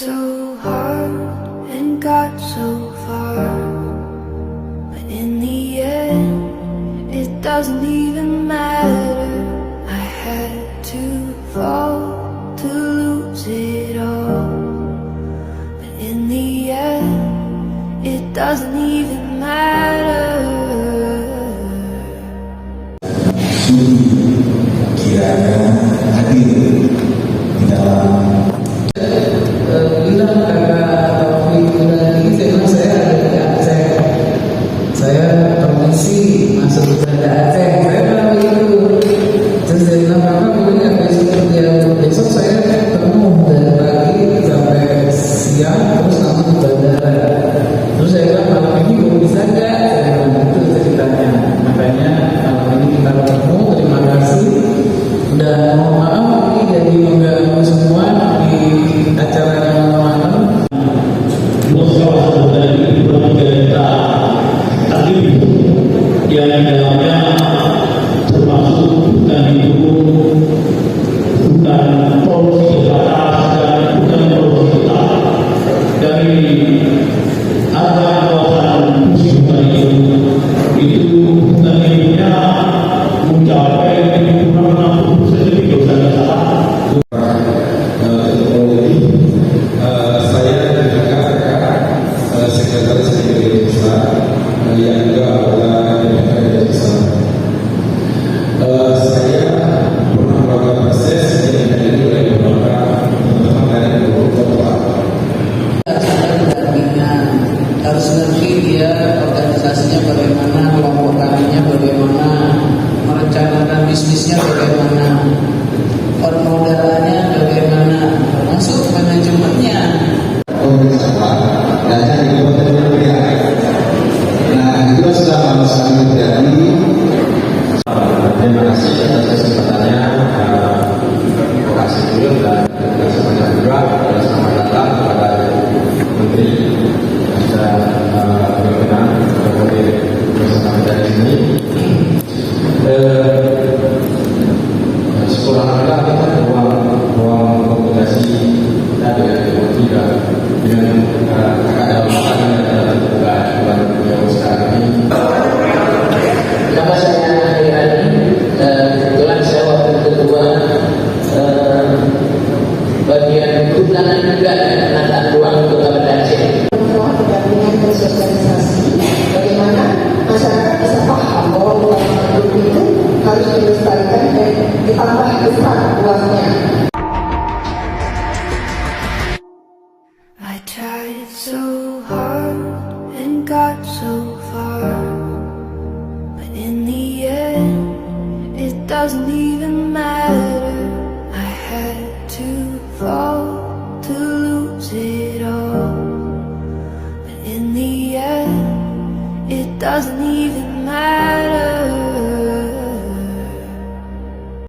so hard and got so far, but in the end it doesn't even matter. I had to fall to lose it all, but in the end it doesn't even matter. Kiranya hadir di dalam bilang kakak Taufik udah ini, saya bilang saya ada di Aceh, saya permisi masuk ke Aceh, saya bilang begitu. Terus saya bilang kakak boleh nggak besok saya ketemu dari pagi sampai siang terus langsung ke bandara. Terus saya bilang malam ini belum bisa nggak, saya bilang itu ceritanya. Makanya malam ini kita ketemu, terima kasih. Dan mohon maaf ini jadi mengganggu semua di acaranya malam-malam. Salah dari berita tadi yang dalamnya termasuk hutan lindung, hutan produksi batas dan hutan produksi tetap. Dari ada kawasan fungsi hutan lindung itu hutan lindungnya mencapai kurang 60% lebih dosa salah. saya dengan kakak sekretaris DPD Pusat yang juga adalah DPD Pusat. Saya pernah melakukan proses yang tadi oleh beberapa teman-teman dari beberapa Harus ngerti dia organisasinya bagaimana, kelompok taninya bagaimana, merencanakan bisnisnya bagaimana, permodalannya bagaimana, termasuk manajemennya. Nah, itu sudah sama-sama terjadi. Terima kasih atas kesempatannya. Terima kasih dulu dan terima kasih juga atas selamat datang kepada Menteri dan berkenan boleh bersama kita di sini. Sekolah kita ruang komunikasi kita dengan juga dengan kakak dalam makan dan juga bulan sekarang ini. Kenapa saya hari ini? Kebetulan saya waktu kedua bagian undangan juga penataan ruang Kota Banda Aceh. Pendampingan dan sosialisasi bagaimana masyarakat bisa paham bahwa ruang hidup itu harus dilestarikan dan ditambah besar luasnya. I tried so hard and got so far, but in the end it doesn't even matter. I had to fall to lose it all, but in the end it doesn't even